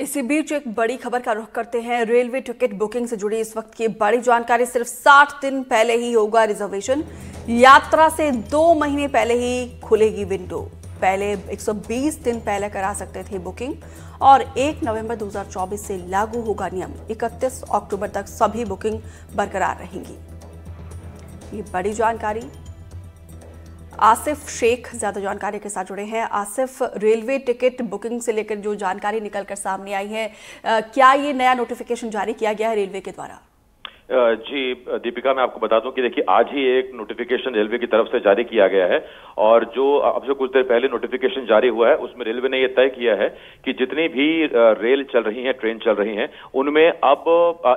इसी बीच एक बड़ी खबर का रुख करते हैं। रेलवे टिकट बुकिंग से जुड़ी इस वक्त की बड़ी जानकारी। सिर्फ 60 दिन पहले ही होगा रिजर्वेशन। यात्रा से 2 महीने पहले ही खुलेगी विंडो। पहले 120 दिन पहले करा सकते थे बुकिंग और 1 नवंबर 2024 से लागू होगा नियम। 31 अक्टूबर तक सभी बुकिंग बरकरार रहेंगी। ये बड़ी जानकारी। आसिफ शेख ज्यादा जानकारी के साथ जुड़े हैं। आसिफ, रेलवे टिकट बुकिंग से लेकर जो जानकारी निकलकर सामने आई है, क्या ये नया नोटिफिकेशन जारी किया गया है रेलवे के द्वारा? जी दीपिका, मैं आपको बता दूं कि देखिए आज ही एक नोटिफिकेशन रेलवे की तरफ से जारी किया गया है और जो अब से कुछ देर पहले नोटिफिकेशन जारी हुआ है उसमें रेलवे ने यह तय किया है कि जितनी भी रेल चल रही हैं, ट्रेन चल रही हैं, उनमें अब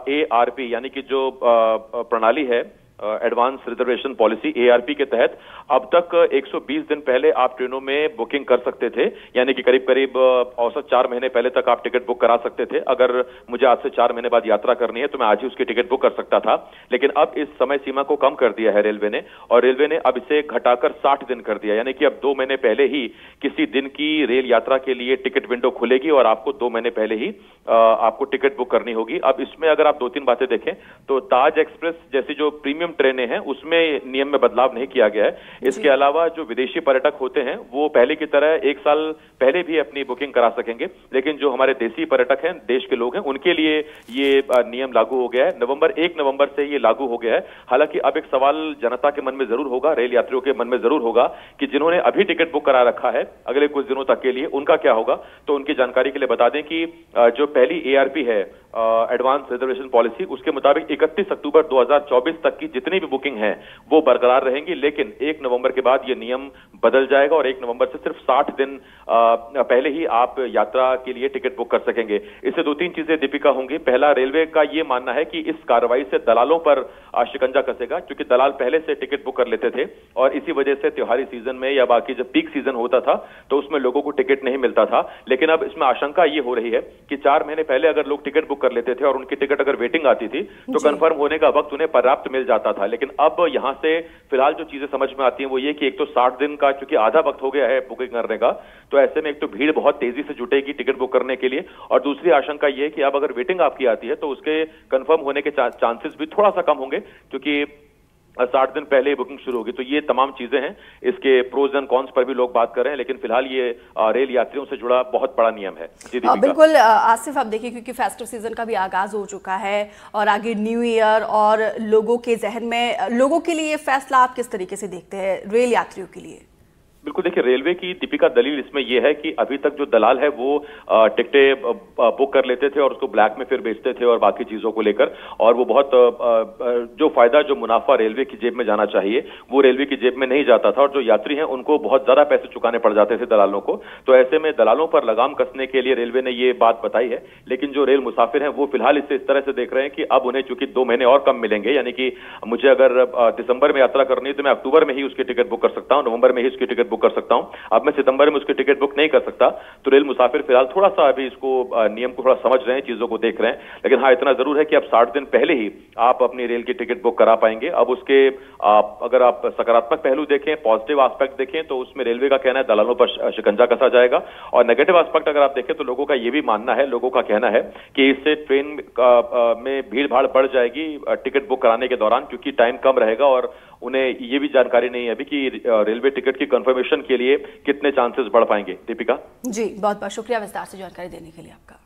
ARP यानी कि जो प्रणाली है, एडवांस रिजर्वेशन पॉलिसी ARP के तहत अब तक 120 दिन पहले आप ट्रेनों में बुकिंग कर सकते थे। यानी कि करीब करीब औसत 4 महीने पहले तक आप टिकट बुक करा सकते थे। अगर मुझे आज से 4 महीने बाद यात्रा करनी है तो मैं आज ही उसकी टिकट बुक कर सकता था। लेकिन अब इस समय सीमा को कम कर दिया है रेलवे ने और रेलवे ने अब इसे घटाकर 60 दिन कर दिया। यानी कि अब 2 महीने पहले ही किसी दिन की रेल यात्रा के लिए टिकट विंडो खुलेगी और आपको 2 महीने पहले ही आपको टिकट बुक करनी होगी। अब इसमें अगर आप 2-3 बातें देखें तो ताज एक्सप्रेस जैसी जो प्रीमियम ट्रेनें हैं उसमें नियम में बदलाव नहीं किया गया है। इसके अलावा जो विदेशी पर्यटक होते हैं वो पहले की तरह 1 साल पहले भी अपनी बुकिंग करा सकेंगे। लेकिन जो हमारे देसी पर्यटक हैं, देश के लोग हैं, उनके लिए ये नियम लागू हो गया है। 1 नवंबर से ये लागू हो गया है। हालांकि अब एक सवाल जनता के मन में जरूर होगा, रेल यात्रियों के मन में जरूर होगा कि जिन्होंने अभी टिकट बुक करा रखा है अगले कुछ दिनों तक के लिए, उनका क्या होगा। तो उनकी जानकारी के लिए बता दें कि जो पहली ARP है, एडवांस रिजर्वेशन पॉलिसी, उसके मुताबिक 31 अक्टूबर 2024 तक की जितनी भी बुकिंग है वो बरकरार रहेंगी। लेकिन 1 नवंबर के बाद ये नियम बदल जाएगा और 1 नवंबर से सिर्फ 60 दिन पहले ही आप यात्रा के लिए टिकट बुक कर सकेंगे। इससे 2-3 चीजें दीपिका होंगी। पहला, रेलवे का ये मानना है कि इस कार्रवाई से दलालों पर शिकंजा कसेगा, क्योंकि दलाल पहले से टिकट बुक कर लेते थे और इसी वजह से त्योहारी सीजन में या बाकी जब पीक सीजन होता था तो उसमें लोगों को टिकट नहीं मिलता था। लेकिन अब इसमें आशंका ये हो रही है कि 4 महीने पहले अगर लोग टिकट बुक कर लेते थे और उनकी टिकट अगर वेटिंग आती थी तो कंफर्म होने का वक्त उन्हें पर्याप्त मिल जाता था। लेकिन अब यहां से फिलहाल जो चीजें समझ में आती हैं वो ये कि एक तो 60 दिन का चूंकि आधा वक्त हो गया है बुकिंग करने का, तो ऐसे में एक तो भीड़ बहुत तेजी से जुटेगी टिकट बुक करने के लिए और दूसरी आशंका ये कि अब अगर वेटिंग आपकी आती है तो उसके कंफर्म होने के चांसेस भी थोड़ा सा कम होंगे, क्योंकि 60 दिन पहले बुकिंग शुरू होगी। तो ये तमाम चीजें हैं। इसके प्रोज एंड कॉन्स पर भी लोग बात कर रहे हैं, लेकिन फिलहाल ये रेल यात्रियों से जुड़ा बहुत बड़ा नियम है। बिल्कुल आसिफ, आप देखिए क्योंकि फेस्टिव सीजन का भी आगाज हो चुका है और आगे न्यू ईयर और लोगों के जहन में, लोगों के लिए फैसला आप किस तरीके से देखते हैं रेल यात्रियों के लिए? बिल्कुल, देखिए रेलवे की दीपिका दलील इसमें यह है कि अभी तक जो दलाल है वो टिकटें बुक कर लेते थे और उसको ब्लैक में फिर बेचते थे और बाकी चीजों को लेकर, और वो बहुत जो फायदा, जो मुनाफा रेलवे की जेब में जाना चाहिए वो रेलवे की जेब में नहीं जाता था और जो यात्री हैं उनको बहुत ज्यादा पैसे चुकाने पड़ जाते थे दलालों को। तो ऐसे में दलालों पर लगाम कसने के लिए रेलवे ने ये बात बताई है। लेकिन जो रेल मुसाफिर हैं वो फिलहाल इसे इस तरह से देख रहे हैं कि अब उन्हें चूंकि 2 महीने और कम मिलेंगे, यानी कि मुझे अगर दिसंबर में यात्रा करनी है तो मैं अक्टूबर में ही उसकी टिकट बुक कर सकता हूँ, नवंबर में ही उसकी टिकट बुक कर सकता हूं। अब मैं सितंबर में उसकी टिकट बुक नहीं कर सकता। तो रेल मुसाफिर फिलहाल थोड़ा सा अभी इसको नियम को थोड़ा समझ रहे हैं, चीजों को देख रहे हैं। लेकिन हाँ, इतना जरूर है कि अब 60 दिन पहले ही आप अपनी रेल की टिकट बुक करा पाएंगे। अब उसके अगर आप सकारात्मक पहलू देखें, पॉजिटिव एस्पेक्ट देखें, तो उसमें रेलवे का कहना है दलालों पर शिकंजा कसा जाएगा। और नेगेटिव एस्पेक्ट अगर आप देखें तो लोगों का यह भी मानना है, लोगों का कहना है कि इससे ट्रेन में भीड़ भाड़ बढ़ जाएगी टिकट बुक कराने के दौरान, क्योंकि टाइम कम रहेगा और उन्हें ये भी जानकारी नहीं है अभी कि रेलवे टिकट की कंफर्मेशन के लिए कितने चांसेस बढ़ पाएंगे। दीपिका जी, बहुत बहुत शुक्रिया विस्तार से जानकारी देने के लिए आपका।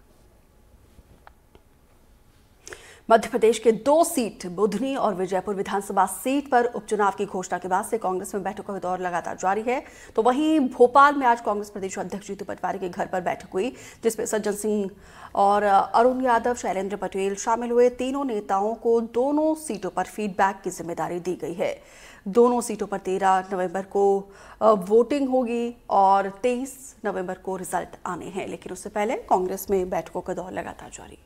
मध्य प्रदेश के 2 सीट बुधनी और विजयपुर विधानसभा सीट पर उपचुनाव की घोषणा के बाद से कांग्रेस में बैठकों का दौर लगातार जारी है। तो वहीं भोपाल में आज कांग्रेस प्रदेश अध्यक्ष जीतू पटवारी के घर पर बैठक हुई, जिसमें सज्जन सिंह और अरुण यादव, शैलेंद्र पटेल शामिल हुए। तीनों नेताओं को दोनों सीटों पर फीडबैक की जिम्मेदारी दी गई है। दोनों सीटों पर 13 नवंबर को वोटिंग होगी और 23 नवंबर को रिजल्ट आने हैं। लेकिन उससे पहले कांग्रेस में बैठकों का दौर लगातार जारी।